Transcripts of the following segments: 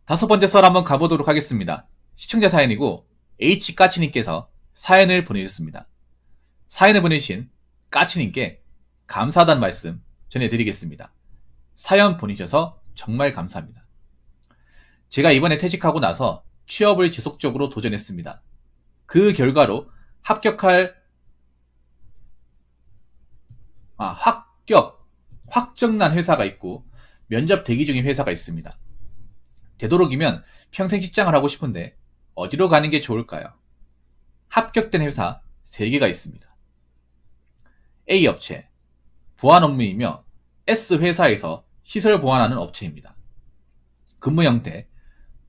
5번째 썰 한번 가보도록 하겠습니다. 시청자 사연이고 H까치님께서 사연을 보내주셨습니다. 사연을 보내신 까치님께 감사하다는 말씀 전해드리겠습니다. 사연 보내주셔서 정말 감사합니다. 제가 이번에 퇴직하고 나서 취업을 지속적으로 도전했습니다. 그 결과로 확정난 회사가 있고 면접 대기 중인 회사가 있습니다. 되도록이면 평생 직장을 하고 싶은데 어디로 가는 게 좋을까요? 합격된 회사 3개가 있습니다. A 업체, 보안 업무이며 S 회사에서 시설 보안하는 업체입니다. 근무 형태,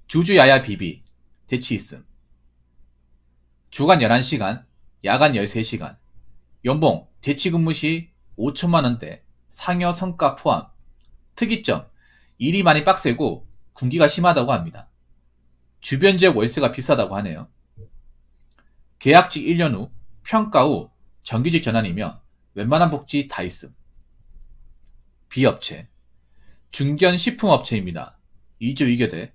주주야야 비비, 대치 있음. 주간 11시간, 야간 13시간. 연봉, 대치 근무 시 5천만원대, 상여 성과 포함. 특이점, 일이 많이 빡세고 군기가 심하다고 합니다. 주변 지역 월세가 비싸다고 하네요. 계약직 1년 후, 평가 후 정규직 전환이며 웬만한 복지 다 있음. B업체, 중견 식품업체입니다. 2주 2교대.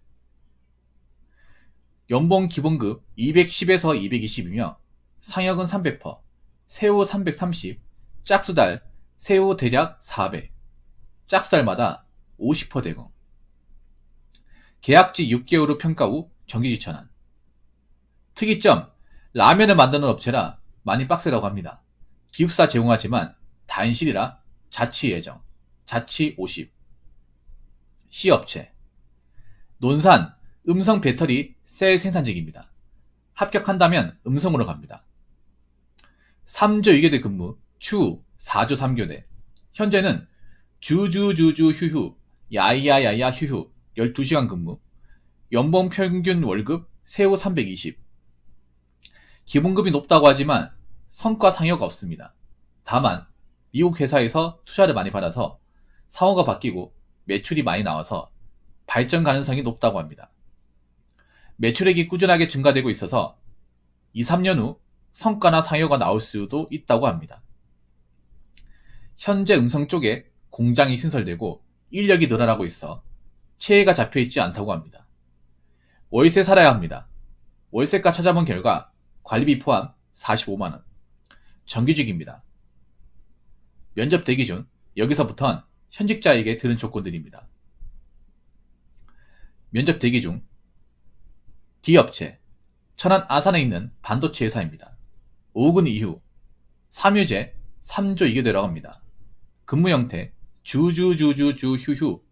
연봉 기본급 210에서 220이며 상여금 300%, 세후 330, 짝수달, 세후 대략 400, 짝수달마다 50% 대금. 계약직 6개월 후 평가 후 정규직 전환. 특이점, 라면을 만드는 업체라 많이 빡세다고 합니다. 기숙사 제공하지만 단실이라 자취 예정, 자취 50. C업체, 논산, 음성 배터리 셀 생산직입니다. 합격한다면 음성으로 갑니다. 3주 2교대 근무, 추후 4주 3교대. 현재는 주주주주 휴휴, 야야야야 휴휴 12시간 근무. 연봉 평균 월급 세후 320. 기본급이 높다고 하지만 성과 상여가 없습니다. 다만 미국 회사에서 투자를 많이 받아서 상호가 바뀌고 매출이 많이 나와서 발전 가능성이 높다고 합니다. 매출액이 꾸준하게 증가되고 있어서 2, 3년 후 성과나 상여가 나올 수도 있다고 합니다. 현재 음성 쪽에 공장이 신설되고 인력이 늘어나고 있어 체계가 잡혀있지 않다고 합니다. 월세 살아야 합니다. 월세가 찾아본 결과 관리비 포함 45만원. 정규직입니다. 면접 대기 중. 여기서부턴 현직자에게 들은 조건들입니다. 면접 대기 중. D업체, 천안 아산에 있는 반도체 회사입니다. 오근 이후 3유제 3조 2교대라고 합니다. 근무 형태, 주주주주주 휴휴,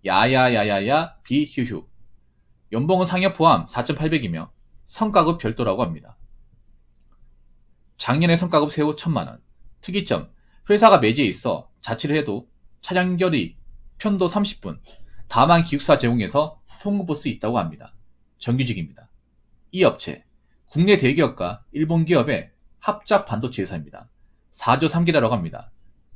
야야야야야 비휴휴. 연봉은 상여 포함 4,800이며 성과급 별도라고 합니다. 작년에 성과급 세후 1,000만원. 특이점, 회사가 매지에 있어 자취를 해도 차량거리 편도 30분. 다만 기숙사 제공해서 통근버스 있다고 합니다. 정규직입니다. 이 업체, 국내 대기업과 일본 기업의 합작 반도체 회사입니다. 4조 3기라고 합니다.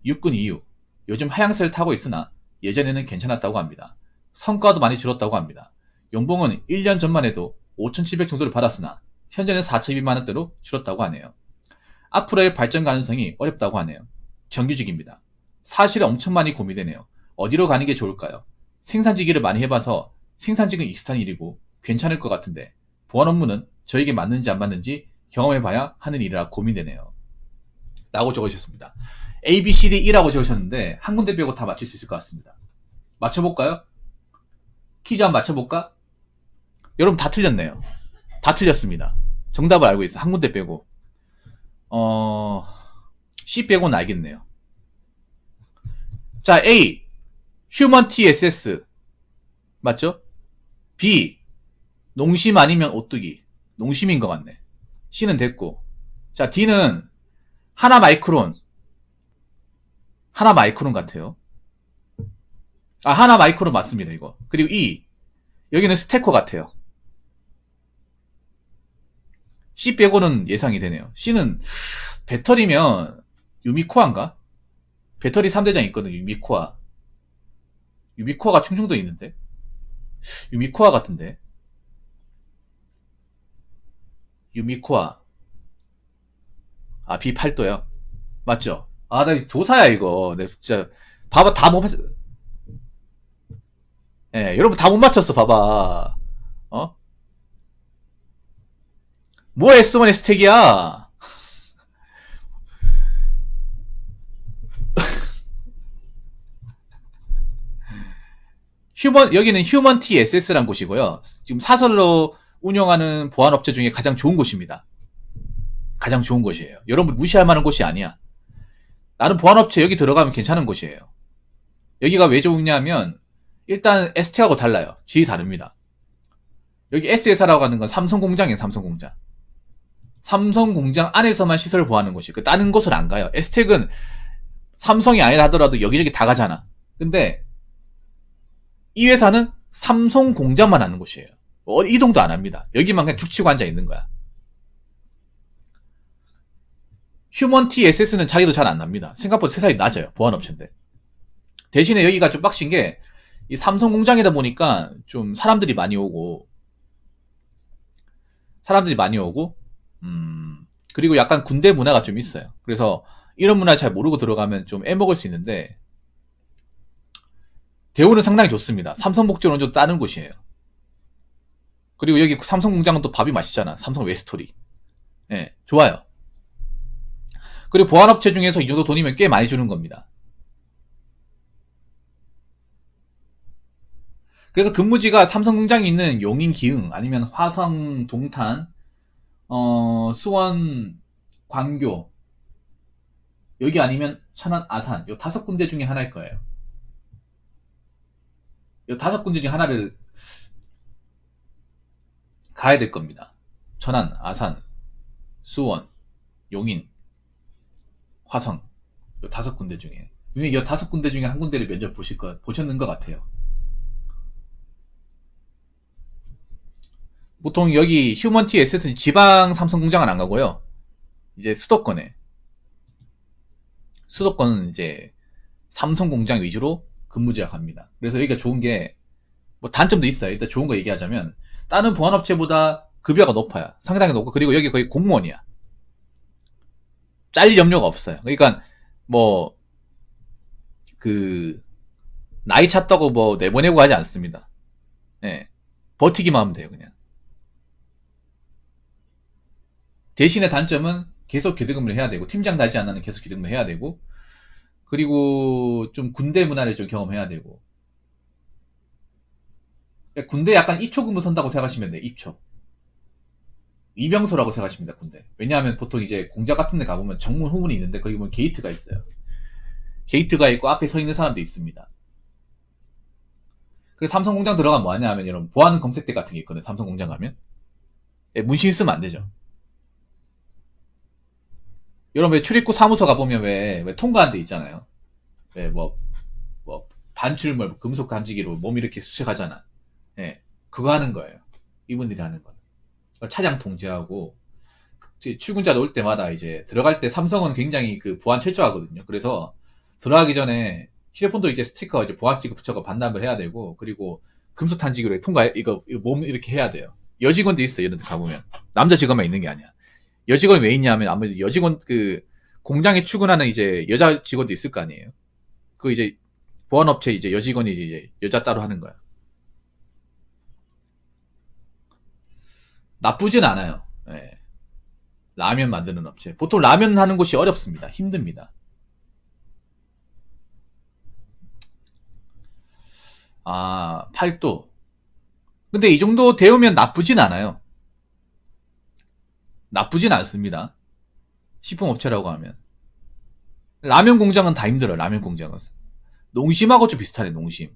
육군 이후, 요즘 하향세를 타고 있으나 예전에는 괜찮았다고 합니다. 성과도 많이 줄었다고 합니다. 연봉은 1년 전만 해도 5,700 정도를 받았으나 현재는 4,200만원대로 줄었다고 하네요. 앞으로의 발전 가능성이 어렵다고 하네요. 정규직입니다. 사실 엄청 많이 고민되네요. 어디로 가는 게 좋을까요? 생산직일을 많이 해봐서 생산직은 익숙한 일이고 괜찮을 것 같은데 보안 업무는 저에게 맞는지 안 맞는지 경험해봐야 하는 일이라 고민되네요. 라고 적어주셨습니다. A, B, C, D, E라고 적으셨는데 한 군데 빼고 다 맞출 수 있을 것 같습니다. 맞춰볼까요? 퀴즈 한번 맞춰볼까? 여러분 다 틀렸네요. 다 틀렸습니다. 정답을 알고 있어. 한 군데 빼고. C 빼고는 알겠네요. 자, A, 휴먼 TSS. 맞죠? B, 농심 아니면 오뚜기. 농심인 것 같네. C는 됐고. 자, D는 하나 마이크론 같아요. 하나 마이크론 맞습니다, 이거. 그리고 E, 여기는 스테코 같아요. C 빼고는 예상이 되네요. C는 배터리면 유미코아인가? 배터리 3대장 있거든, 유미코아. 유미코아가 충청도에 있는데? 유미코아 같은데? 유미코아. B8도요. 맞죠? 나 도사야, 이거. 내 진짜. 봐봐, 다 못 맞췄어. 예, 여러분 다 못 맞췄어, 봐봐. 어? 뭐야, S1의 스택이야? 여기는 휴먼 TSS라는 곳이고요. 지금 사설로 운영하는 보안업체 중에 가장 좋은 곳입니다. 가장 좋은 곳이에요. 여러분 무시할 만한 곳이 아니야. 나는 보안업체 여기 들어가면 괜찮은 곳이에요. 여기가 왜 좋으냐면 일단 ST하고 달라요. 질이 다릅니다. 여기 S회사라고 하는 건 삼성공장이에요. 삼성공장. 삼성공장 안에서만 시설을 보호하는 곳이. 다른 곳을 안 가요. ST은 삼성이 아니라 하더라도 여기저기 다 가잖아. 근데 이 회사는 삼성공장만 하는 곳이에요. 이동도 안 합니다. 여기만 그냥 죽치고 앉아 있는 거야. 휴먼 TSS는 자리도 잘 안 납니다. 생각보다 세상이 낮아요. 보안업체인데. 대신에 여기가 좀 빡신 게, 이 삼성 공장이다 보니까 좀 사람들이 많이 오고, 그리고 약간 군대 문화가 좀 있어요. 그래서 이런 문화 잘 모르고 들어가면 좀 애먹을 수 있는데, 대우는 상당히 좋습니다. 삼성 목재는 좀 다른 곳이에요. 그리고 여기 삼성 공장은 또 밥이 맛있잖아. 삼성 웨스토리. 예, 좋아요. 그리고 보안업체 중에서 이 정도 돈이면 꽤 많이 주는 겁니다. 그래서 근무지가 삼성 공장이 있는 용인, 기흥, 아니면 화성, 동탄, 수원, 광교, 여기 아니면 천안, 아산, 요 5군데 중에 하나일 거예요. 요 5군데 중에 하나를 가야 될 겁니다. 천안, 아산, 수원, 용인, 화성, 요 5군데 중에. 분명히 이 5군데 중에 한 군데를 면접 보셨는 것 같아요. 보통 여기 휴먼 TSS는 지방 삼성 공장은 안 가고요. 이제 수도권은 이제 삼성 공장 위주로 근무지가 갑니다. 그래서 여기가 좋은 게, 뭐 단점도 있어요. 일단 좋은 거 얘기하자면, 다른 보안업체보다 급여가 높아요. 상당히 높고, 그리고 여기 거의 공무원이야. 잘릴 염려가 없어요. 그러니까, 뭐, 나이 찼다고 뭐 내보내고 하지 않습니다. 예. 버티기만 하면 돼요, 그냥. 대신에 단점은 계속 기대근무를 해야 되고, 팀장 달지 않는 계속 기대근무를 해야 되고, 그리고 좀 군대 문화를 좀 경험해야 되고. 군대 약간 입초 근무 선다고 생각하시면 돼요, 입초. 이병소라고 생각하십니다, 군대. 왜냐하면 보통 이제 공장 같은 데 가보면 정문 후문이 있는데, 거기 보면 게이트가 있어요. 게이트가 있고 앞에 서 있는 사람도 있습니다. 그래서 삼성 공장 들어가면 뭐 하냐 하면 이런 보안 검색대 같은 게 있거든요, 삼성 공장 가면. 문신 쓰면 안 되죠. 여러분 왜 출입구 사무소 가보면 왜 통과한 데 있잖아요. 왜 뭐 반출물 금속 감지기로 몸 이렇게 수색하잖아. 예, 그거 하는 거예요. 이분들이 하는 거. 차량 통제하고 출근자 올 때마다 이제 들어갈 때 삼성은 굉장히 그 보안 철저하거든요. 그래서 들어가기 전에 휴대폰도 이제 스티커 이제 보안 스티커 붙여서 반납을 해야 되고, 그리고 금속 탄지기로 이거 몸 이렇게 해야 돼요. 여직원도 있어요. 이런 데 가보면 남자 직원만 있는 게 아니야. 여직원이 왜 있냐면 아무래도 여직원 공장에 출근하는 이제 여자 직원도 있을 거 아니에요. 그 이제 보안업체 이제 여직원이 이제 여자 따로 하는 거야. 나쁘진 않아요. 예. 라면 만드는 업체. 보통 라면 하는 곳이 어렵습니다. 힘듭니다. 아, 8도. 근데 이 정도 데우면 나쁘진 않아요. 나쁘진 않습니다. 식품업체라고 하면. 라면 공장은 다 힘들어요. 라면 공장은. 농심하고 좀 비슷하네, 농심.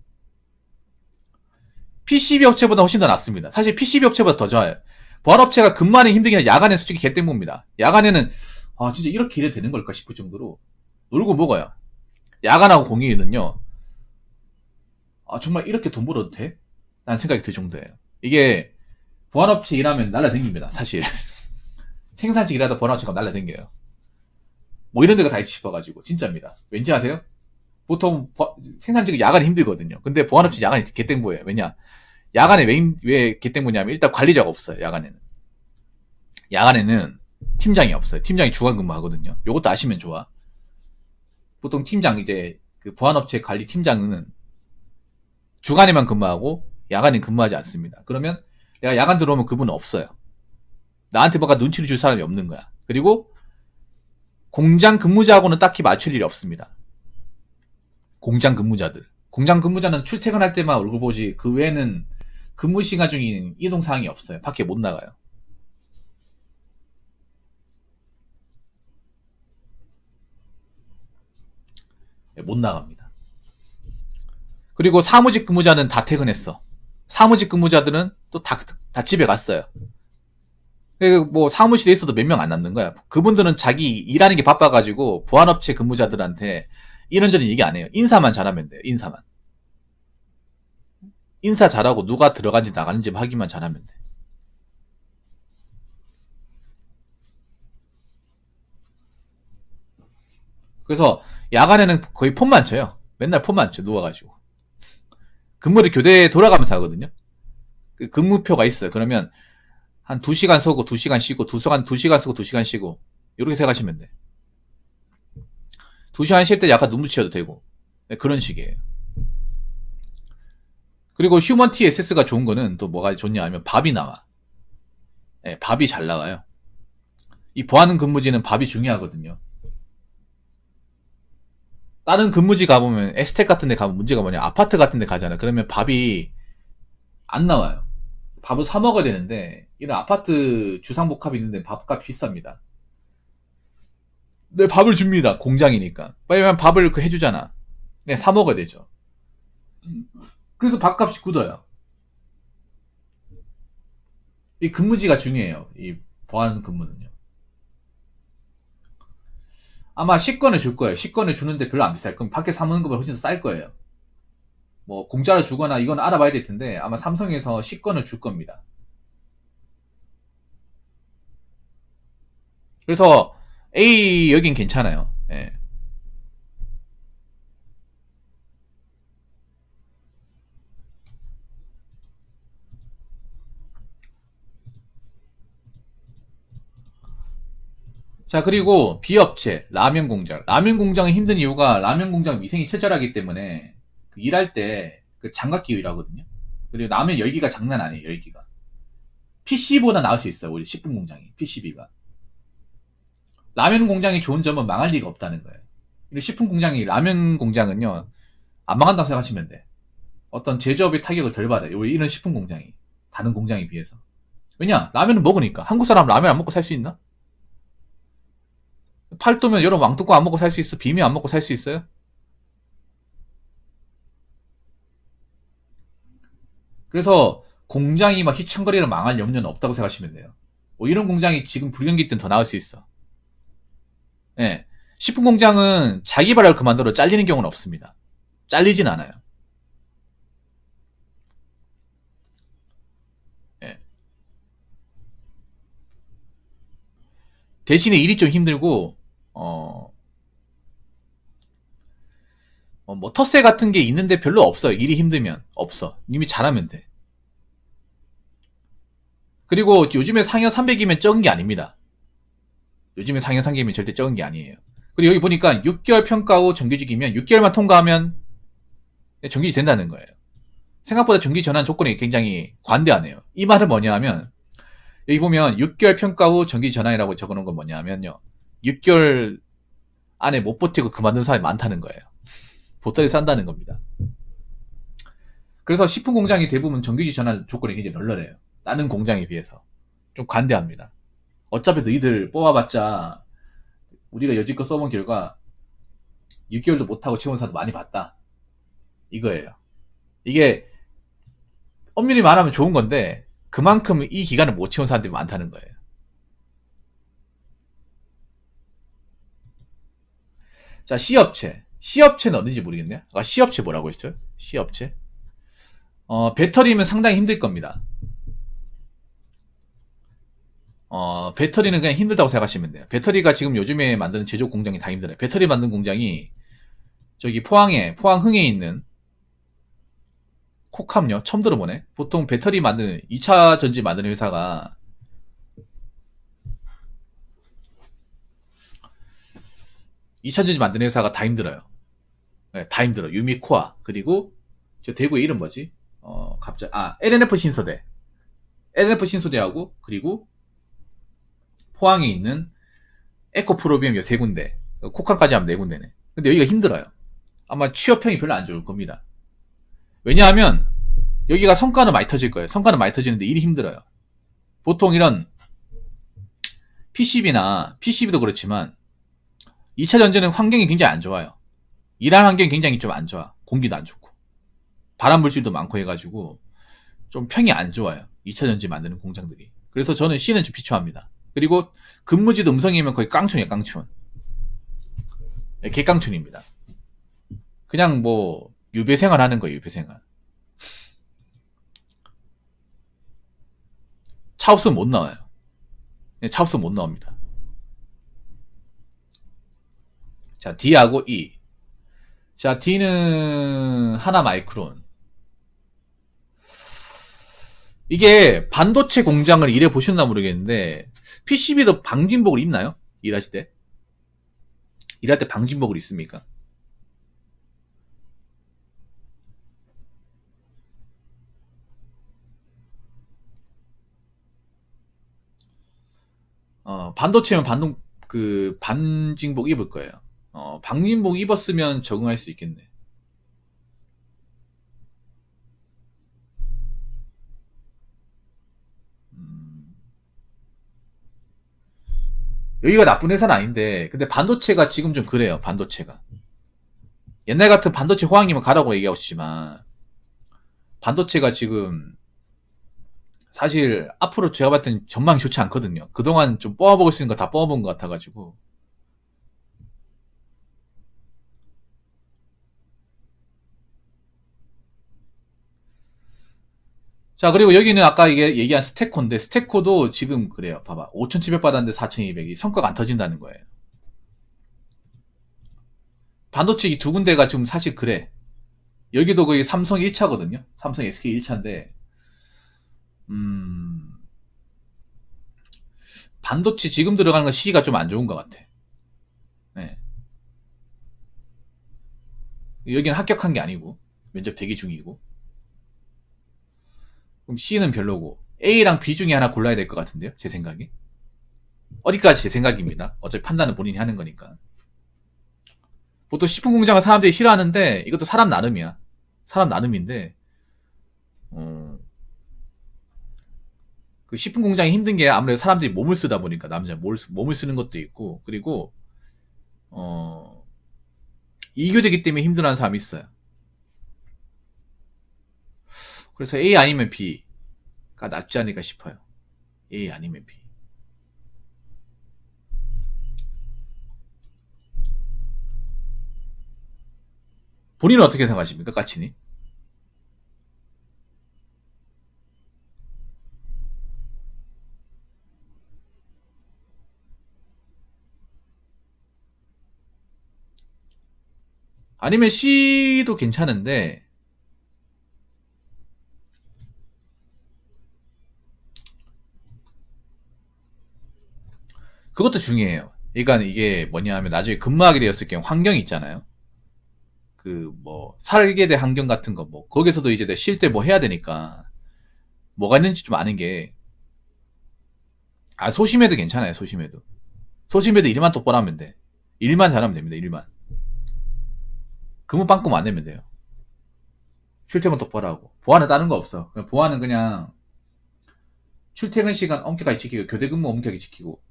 PCB 업체보다 훨씬 더 낫습니다. 사실 PCB 업체보다 더 좋아요. 보안업체가 근무하는 힘들긴 해. 야간에 솔직히 개땡봅니다. 야간에는 진짜 이렇게 일해도 되는 걸까 싶을 정도로 놀고 먹어요. 야간하고 공휴일은요, 정말 이렇게 돈 벌어도 돼? 라는 생각이 들 정도예요. 이게 보안업체 일하면 날라다닙니다. 사실 생산직 일하다 보안업체가 날라다녀요. 뭐 이런 데가 다 있지 싶어가지고. 진짜입니다. 왠지 아세요? 보통 생산직은 야간에 힘들거든요. 근데 보안업체 야간이 개땡보예요. 왜냐? 야간에 왜 개땡보냐면 일단 관리자가 없어요. 야간에는 팀장이 없어요. 팀장이 주간 근무하거든요. 요것도 아시면 좋아. 보통 팀장 이제 그 보안업체 관리 팀장은 주간에만 근무하고 야간에 근무하지 않습니다. 그러면 내가 야간 들어오면 그분은 없어요. 나한테 뭔가 눈치를 줄 사람이 없는 거야. 그리고 공장 근무자하고는 딱히 맞출 일이 없습니다. 공장 근무자들. 공장 근무자는 출퇴근할 때만 얼굴 보지 그 외에는 근무 시간 중인 이동 사항이 없어요. 밖에 못 나가요. 못 나갑니다. 그리고 사무직 근무자는 다 퇴근했어. 사무직 근무자들은 또 다 집에 갔어요. 뭐 사무실에 있어도 몇 명 안 남는 거야. 그분들은 자기 일하는 게 바빠가지고 보안업체 근무자들한테 이런저런 얘기 안 해요. 인사만 잘하면 돼요. 인사만. 인사 잘하고 누가 들어간지 나가는지 확인만 잘하면 돼. 그래서 야간에는 거의 폰만 쳐요. 맨날 폰만 쳐 누워가지고. 근무를 교대에 돌아가면서 하거든요. 그 근무표가 있어요. 그러면 한 2시간 서고 2시간 쉬고 2시간 서고 2시간 쉬고 이렇게 생각하시면 돼. 2시간 쉴 때 약간 눈 붙여도 되고 네, 그런 식이에요. 그리고 휴먼 TSS가 좋은 거는 또 뭐가 좋냐 하면 밥이 나와. 네, 밥이 잘 나와요. 이 보안 근무지는 밥이 중요하거든요. 다른 근무지 가보면 에스텍 같은 데 가면 문제가 뭐냐, 아파트 같은 데 가잖아. 그러면 밥이 안 나와요. 밥을 사 먹어야 되는데 이런 아파트 주상복합이 있는데 밥값 비쌉니다. 네, 밥을 줍니다. 공장이니까. 빨리 밥을 해주잖아. 네, 사 먹어야 되죠. 그래서 밥값이 굳어요. 이 근무지가 중요해요. 이 보안 근무는요. 아마 식권을 줄 거예요. 식권을 주는데 별로 안 비쌀 거예요. 밖에 사 먹는 것보다 훨씬 더 쌀 거예요. 뭐 공짜로 주거나 이건 알아봐야 될 텐데 아마 삼성에서 식권을 줄 겁니다. 그래서 A 여긴 괜찮아요. 예. 자, 그리고 B업체, 라면 공장. 라면 공장은 힘든 이유가 라면 공장 위생이 처절하기 때문에 그 일할 때 그 장갑 끼고 일하거든요. 그리고 라면 열기가 장난 아니에요, 열기가. PC보다 나을 수 있어요, 우리 식품 공장이. PCB가. 라면 공장이 좋은 점은 망할 리가 없다는 거예요. 근데 식품 공장이, 라면 공장은요, 안 망한다고 생각하시면 돼. 어떤 제조업의 타격을 덜 받아요. 이런 식품 공장이. 다른 공장에 비해서. 왜냐? 라면은 먹으니까. 한국 사람 라면 안 먹고 살 수 있나? 팔도면 여러분 왕뚜껑 안 먹고 살 수 있어? 비빔 안 먹고 살 수 있어요? 그래서 공장이 막 휘청거리를 망할 염려는 없다고 생각하시면 돼요. 뭐 이런 공장이 지금 불경기 때는 더 나을 수 있어. 예. 식품 공장은 자기 발을 그만둬도 잘리는 경우는 없습니다. 잘리진 않아요. 예. 대신에 일이 좀 힘들고, 뭐 텃세 같은 게 있는데 별로 없어요. 일이 힘들면 없어. 이미 잘하면 돼. 그리고 요즘에 상여 300이면 적은 게 아닙니다. 요즘에 상여 300이면 절대 적은 게 아니에요. 그리고 여기 보니까 6개월 평가 후 정규직이면 6개월만 통과하면 정규직 된다는 거예요. 생각보다 정규직 전환 조건이 굉장히 관대하네요. 이 말은 뭐냐 하면 여기 보면 6개월 평가 후 정규직 전환이라고 적어놓은 건 뭐냐 하면요. 6개월 안에 못 버티고 그만둔 사람이 많다는 거예요. 보따리 싼다는 겁니다. 그래서 식품 공장이 대부분 정규직 전환 조건이 굉장히 널널해요. 다른 공장에 비해서. 좀 관대합니다. 어차피 너희들 뽑아봤자 우리가 여지껏 써본 결과 6개월도 못하고 채운 사람도 많이 봤다. 이거예요. 이게 엄밀히 말하면 좋은 건데 그만큼 이 기간을 못 채운 사람들이 많다는 거예요. 자, C업체. C업체는 어딘지 모르겠네요. 아까 C업체 뭐라고 했죠? C업체. 배터리면 상당히 힘들 겁니다. 배터리는 그냥 힘들다고 생각하시면 돼요. 배터리가 지금 요즘에 만드는 제조 공장이 다 힘들어요. 배터리 만드는 공장이 저기 포항 흥에 있는 콕함요. 처음 들어보네. 보통 배터리 만드는 2차 전지 만드는 회사가 2차 전지 만드는 회사가 다 힘들어요. 네, 다 힘들어. 유미코아 그리고 저 대구의 이름 뭐지? 갑자기 LNF 신소대. LNF 신소재하고 그리고 포항에 있는 에코프로비움 요 3군데, 코칸까지 하면 4군데네. 근데 여기가 힘들어요. 아마 취업형이 별로 안 좋을 겁니다. 왜냐하면 여기가 성과는 많이 터질 거예요. 성과는 많이 터지는데 일이 힘들어요. 보통 이런 PCB도 그렇지만 2차 전지는 환경이 굉장히 안 좋아요. 일하는 환경이 굉장히 좀 안 좋아. 공기도 안 좋고 발암 물질도 많고 해가지고 좀 평이 안 좋아요. 2차 전지 만드는 공장들이. 그래서 저는 C는 좀 비추합니다. 그리고 근무지도 음성이면 거의 깡촌이에요. 깡촌. 개깡촌입니다. 그냥 뭐 유배생활 하는 거예요. 유배생활. 차 없으면 못 나와요. 차 없으면 못 나옵니다. 자, D하고 E. 자, D는 하나 마이크론. 이게 반도체 공장을 일해 보셨나 모르겠는데 PCB도 방진복을 입나요? 일하실 때? 일할 때 방진복을 입습니까? 반도체면 반진복 입을 거예요. 방진복 입었으면 적응할 수 있겠네. 여기가 나쁜 회사는 아닌데, 근데 반도체가 지금 좀 그래요, 반도체가. 옛날 같은 반도체 호황이면 가라고 얘기하고 싶지만, 반도체가 지금, 사실, 앞으로 제가 봤을 땐 전망이 좋지 않거든요. 그동안 좀 뽑아먹을 수 있는 거 다 뽑아본 것 같아가지고. 자, 그리고 여기는 아까 이게 얘기한 스테코인데, 스테코도 지금 그래요. 봐봐. 5,700 받았는데 4,200이 성과가 안 터진다는 거예요. 반도체 이 두 군데가 지금 사실 그래. 여기도 거의 삼성 1차거든요. 삼성 SK 1차인데, 반도체 지금 들어가는 건 시기가 좀 안 좋은 것 같아. 네. 여기는 합격한 게 아니고, 면접 대기 중이고. 그럼 C는 별로고, A랑 B 중에 하나 골라야 될 것 같은데요. 제 생각이. 어디까지 제 생각입니다. 어차피 판단은 본인이 하는 거니까. 보통 식품 공장은 사람들이 싫어하는데, 이것도 사람 나름이야. 사람 나름인데, 그 식품 공장이 힘든 게 아무래도 사람들이 몸을 쓰다 보니까, 남자 몸을 쓰는 것도 있고, 그리고, 이교되기 때문에 힘들어하는 사람이 있어요. 그래서 A 아니면 B가 낫지 않을까 싶어요. A 아니면 B. 본인은 어떻게 생각하십니까? 까치니? 아니면 C도 괜찮은데, 그것도 중요해요. 그러니까 이게 뭐냐 하면 나중에 근무하게 되었을 경우 환경이 있잖아요. 그 뭐 살게 될 환경 같은 거 뭐 거기서도 이제 쉴 때 뭐 해야 되니까 뭐가 있는지 좀 아는 게, 소심해도 괜찮아요. 소심해도 일만 똑바로 하면 돼. 일만 잘하면 됩니다. 일만. 근무 빵꾸만 안 내면 돼요. 출퇴근 똑바로 하고. 보안은 다른 거 없어. 보안은 그냥 출퇴근 시간 엄격하게 지키고 교대 근무 엄격하게 지키고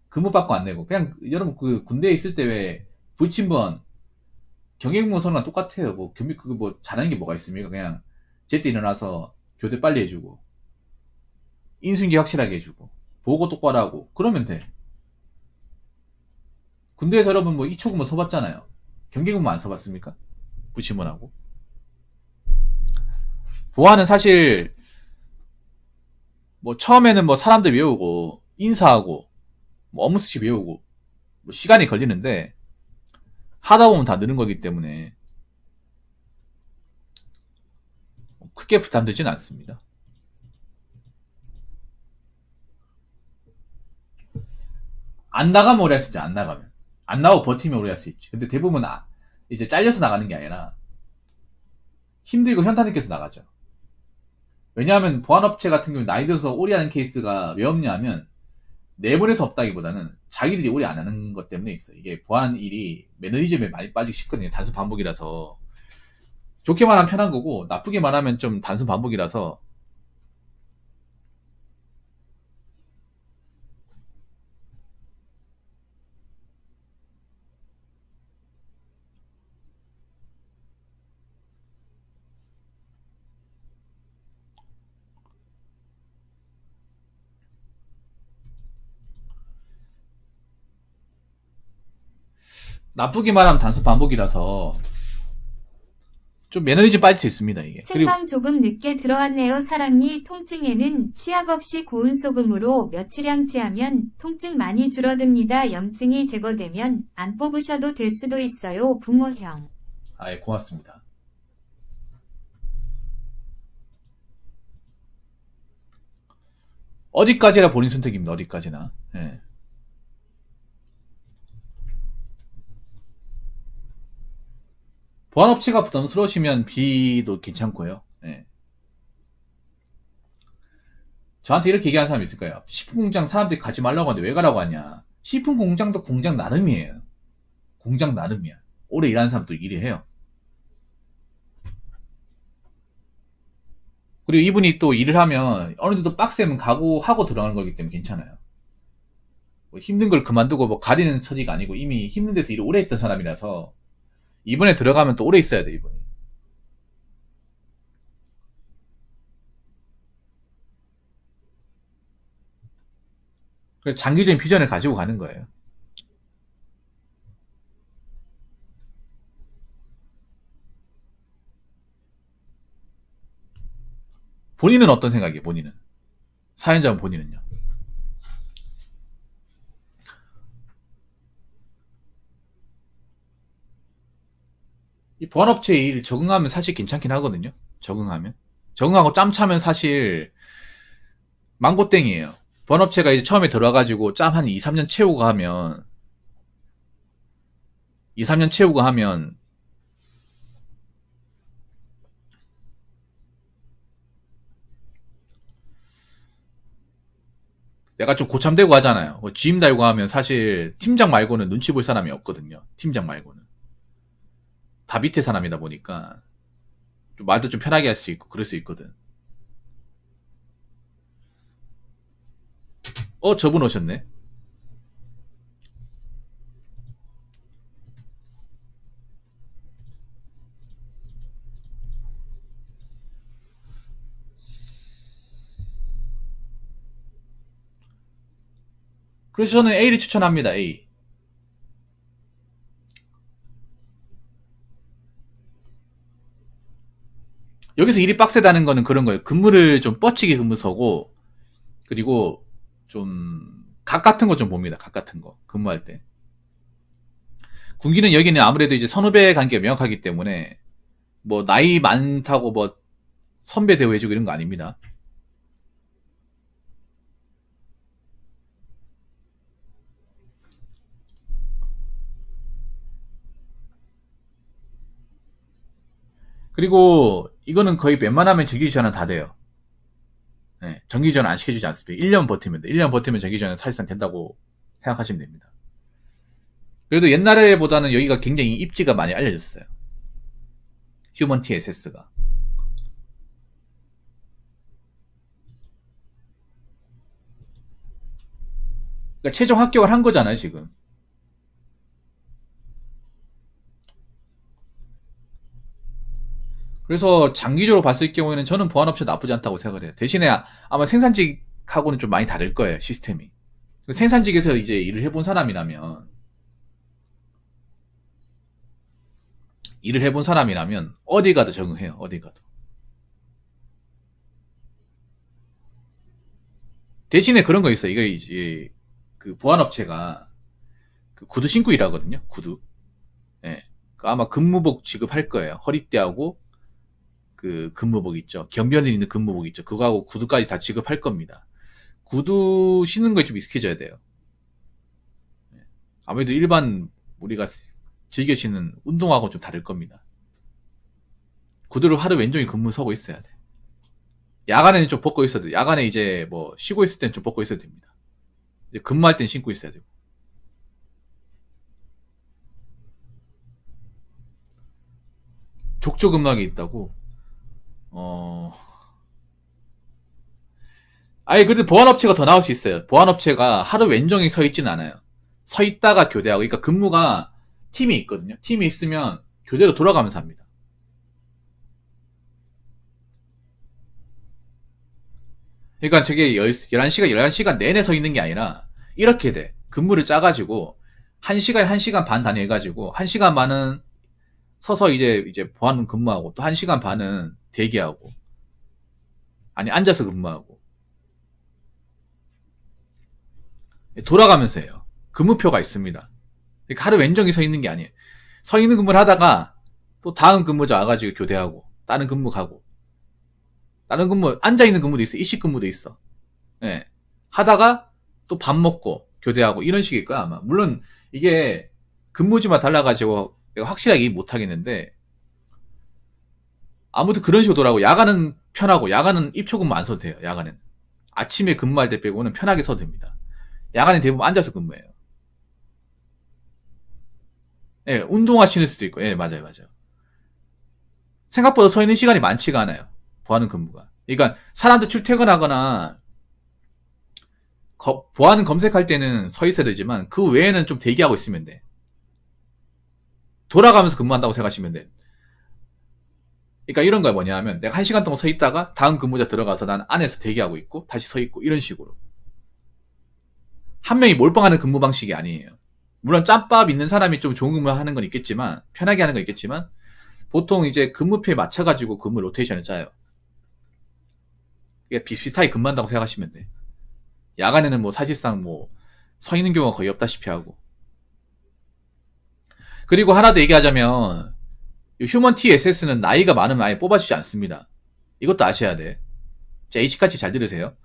근무 받고 안 내고, 그냥 여러분 그 군대에 있을 때 왜 불침번 경계근무선과 똑같아요. 뭐 그거 뭐 잘하는 게 뭐가 있습니까? 그냥 제때 일어나서 교대 빨리 해주고 인수인계 확실하게 해주고 보고 똑바로 하고 그러면 돼. 군대에서 여러분 뭐 2초 근무 서봤잖아요. 경계근무 안 서봤습니까? 불침번하고. 보안은 사실 뭐 처음에는 뭐 사람들 외우고 인사하고 뭐 업무 수치 외우고 뭐 시간이 걸리는데 하다 보면 다 느는 거기 때문에 크게 부담되지는 않습니다. 안 나가면 오래 할 수 있지. 안 나가면. 안 나오고 버티면 오래 할 수 있지. 근데 대부분 이제 잘려서 나가는 게 아니라 힘들고 현타 느껴서 나가죠. 왜냐하면 보안업체 같은 경우 나이 들어서 오리하는 케이스가 왜 없냐면 내부에서 없다기보다는 자기들이 오리 안 하는 것 때문에 있어요. 이게 보안 일이 매너리즘에 많이 빠지기 쉽거든요. 단순 반복이라서. 좋게 말하면 편한 거고 나쁘게 말하면 좀 단순 반복이라서. 나쁘게 말하면 단순 반복이라서 좀 매너리즘 빠질 수 있습니다, 이게. 그리고 생방 조금 늦게 들어왔네요. 사랑니 통증에는 치약 없이 고운 소금으로 며칠량 취하면 통증 많이 줄어듭니다. 염증이 제거되면 안 뽑으셔도 될 수도 있어요. 붕어형. 아예 고맙습니다. 어디까지나 본인 선택입니다. 어디까지나. 예. 보안업체가 부담스러우시면 B도 괜찮고요. 예. 저한테 이렇게 얘기하는 사람이 있을 거예요. 식품공장 사람들이 가지 말라고 하는데 왜 가라고 하냐. 식품공장도 공장 나름이에요. 공장 나름이야. 오래 일하는 사람도 일을 해요. 그리고 이분이 또 일을 하면 어느 정도 빡세면 각오하고 들어가는 거기 때문에 괜찮아요. 뭐 힘든 걸 그만두고 뭐 가리는 처지가 아니고 이미 힘든 데서 일을 오래 했던 사람이라서 이번에 들어가면 또 오래 있어야 돼, 이분이. 그래서 장기적인 비전을 가지고 가는 거예요. 본인은 어떤 생각이에요, 본인은? 사연자분 본인은요? 이 보안업체에 일 적응하면 사실 괜찮긴 하거든요. 적응하면. 적응하고 짬 차면 사실 망고땡이에요. 보안업체가 이제 처음에 들어와가지고 짬 한 2, 3년 채우고 하면 2, 3년 채우고 하면 내가 좀 고참되고 하잖아요. 뭐 GM 달고 하면 사실 팀장 말고는 눈치 볼 사람이 없거든요. 팀장 말고는. 다 밑에 사람이다 보니까 좀 말도 좀 편하게 할 수 있고 그럴 수 있거든. 저분 오셨네. 그래서 저는 A를 추천합니다. A. 여기서 일이 빡세다는 거는 그런 거예요. 근무를 좀 뻗치게 근무 서고 그리고 좀 각 같은 거 좀 봅니다. 각 같은 거 근무할 때. 군기는 여기는 아무래도 이제 선후배 관계가 명확하기 때문에 뭐 나이 많다고 뭐 선배 대우해주고 이런 거 아닙니다. 그리고 이거는 거의 웬만하면 정기 지원은 다 돼요. 네, 정기 지원 안 시켜주지 않습니다. 1년 버티면 돼. 1년 버티면 정기 지원은 사실상 된다고 생각하시면 됩니다. 그래도 옛날에보다는 여기가 굉장히 입지가 많이 알려졌어요. 휴먼 TSS가. 그러니까 최종 합격을 한 거잖아요, 지금. 그래서 장기적으로 봤을 경우에는 저는 보안업체 나쁘지 않다고 생각을 해요. 대신에 아마 생산직하고는 좀 많이 다를 거예요, 시스템이. 생산직에서 이제 일을 해본 사람이라면, 어디 가도 적응해요, 어디 가도. 대신에 그런 거 있어요. 이게 이제 그 보안업체가 그 구두 신고 일하거든요, 구두. 예. 아마 근무복 지급할 거예요. 허리띠하고 그 근무복 있죠. 경비원들 있는 근무복 있죠. 그거하고 구두까지 다 지급할 겁니다. 구두 신는 거에 좀 익숙해져야 돼요. 아무래도 일반 우리가 즐겨 신는 운동화하고는 좀 다를 겁니다. 구두를 하루 왼종일 근무 서고 있어야 돼. 야간에는 좀 벗고 있어도, 야간에 이제 뭐 쉬고 있을 땐 좀 벗고 있어도 됩니다. 이제 근무할 땐 신고 있어야 되고. 족저 근막이 있다고? 어, 아니, 그래도 보안업체가 더 나올 수 있어요. 보안업체가 하루 왼종일 서 있진 않아요. 서 있다가 교대하고, 그러니까 근무가 팀이 있거든요. 팀이 있으면 교대로 돌아가면서 합니다. 그러니까 저게 11시간 내내 서 있는 게 아니라, 이렇게 돼. 근무를 짜가지고, 1시간, 1시간 반 단위 해가지고, 1시간 반은 서서 이제 보안 근무하고, 또 1시간 반은 대기하고, 아니, 앉아서 근무하고, 돌아가면서 해요. 근무표가 있습니다. 그러니까 하루 왼종일 서 있는 게 아니에요. 서 있는 근무를 하다가, 또 다음 근무자 와가지고 교대하고, 다른 근무 가고, 다른 근무, 앉아있는 근무도 있어. 이식 근무도 있어. 예. 하다가 또 밥 먹고 교대하고 이런 식일 거야, 아마. 물론 이게 근무지만 달라가지고 내가 확실하게 얘기 못 하겠는데, 아무튼 그런 식으로 돌아가고, 야간은 편하고, 야간은 입초 근무 안 써도 돼요, 야간은. 아침에 근무할 때 빼고는 편하게 써도 됩니다. 야간은 대부분 앉아서 근무해요. 예, 운동하시는 수도 있고, 예, 맞아요, 맞아요. 생각보다 서 있는 시간이 많지가 않아요. 보안은 근무가. 그러니까 사람들 출퇴근하거나 보안은 검색할 때는 서 있어야 되지만 그 외에는 좀 대기하고 있으면 돼. 돌아가면서 근무한다고 생각하시면 돼. 그러니까 이런 거야, 뭐냐면 내가 1시간 동안 서 있다가 다음 근무자 들어가서 난 안에서 대기하고 있고 다시 서 있고 이런 식으로. 한 명이 몰빵하는 근무 방식이 아니에요. 물론 짬밥 있는 사람이 좀 좋은 근무 하는 건 있겠지만, 편하게 하는 건 있겠지만, 보통 이제 근무표에 맞춰가지고 근무 로테이션을 짜요. 비슷비슷하게 근무한다고 생각하시면 돼. 야간에는 뭐 사실상 뭐 서 있는 경우가 거의 없다시피 하고. 그리고 하나 더 얘기하자면, 휴먼 TSS는 나이가 많으면 아예 뽑아주지 않습니다. 이것도 아셔야 돼. 자, H같이 잘 들으세요.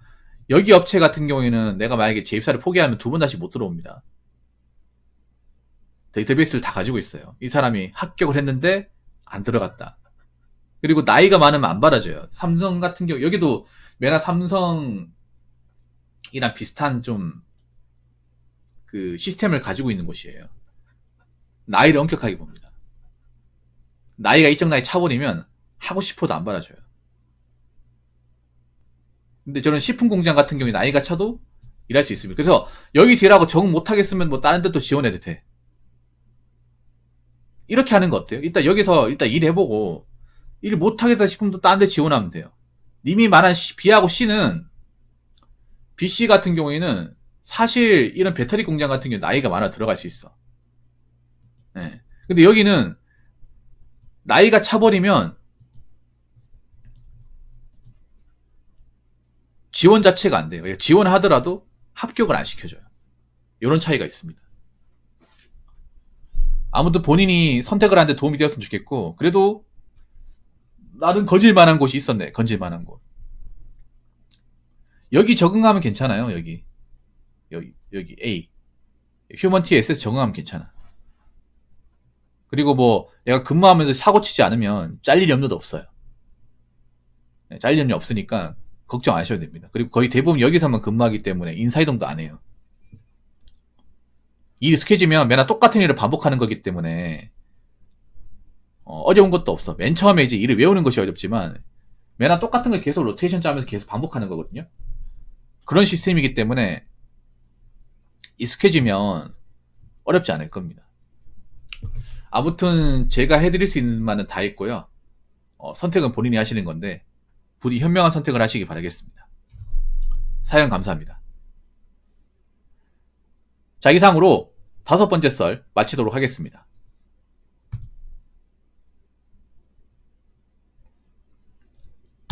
여기 업체 같은 경우에는 내가 만약에 재입사를 포기하면 2번 다시 못 들어옵니다. 데이터베이스를 다 가지고 있어요. 이 사람이 합격을 했는데 안 들어갔다. 그리고 나이가 많으면 안 받아줘요. 삼성 같은 경우, 여기도 메나 삼성이랑 비슷한 좀 그 시스템을 가지고 있는 곳이에요. 나이를 엄격하게 봅니다. 나이가 일정 나이 차버리면 하고 싶어도 안 받아줘요. 근데 저는 식품 공장 같은 경우에 나이가 차도 일할 수 있습니다. 그래서 여기 일하고 적응 못하겠으면 뭐 다른 데도 지원해도 돼. 이렇게 하는 거 어때요? 일단 여기서 일단 일해보고 일 못하겠다 싶으면 또 다른 데 지원하면 돼요. 님이 말한 B하고 C는, BC 같은 경우에는 사실 이런 배터리 공장 같은 경우 나이가 많아 들어갈 수 있어. 네. 근데 여기는 나이가 차버리면 지원 자체가 안 돼요. 지원하더라도 합격을 안 시켜줘요. 이런 차이가 있습니다. 아무튼 본인이 선택을 하는데 도움이 되었으면 좋겠고, 그래도 나름 건질만한 곳이 있었네. 건질만한 곳. 여기 적응하면 괜찮아요. 여기 A 휴먼 TSS 적응하면 괜찮아. 그리고 뭐 내가 근무하면서 사고 치지 않으면 잘릴 염려도 없어요. 네, 잘릴 염려 없으니까 걱정 안 하셔도 됩니다. 그리고 거의 대부분 여기서만 근무하기 때문에 인사이동도 안 해요. 일이 익숙해지면 매나 똑같은 일을 반복하는 거기 때문에 어려운 것도 없어. 맨 처음에 이제 일을 외우는 것이 어렵지만 매나 똑같은 걸 계속 로테이션 짜면서 계속 반복하는 거거든요. 그런 시스템이기 때문에 익숙해지면 어렵지 않을 겁니다. 아무튼 제가 해드릴 수 있는 말은 다 했고요. 선택은 본인이 하시는 건데 부디 현명한 선택을 하시기 바라겠습니다. 사연 감사합니다. 자, 이상으로 5번째 썰 마치도록 하겠습니다.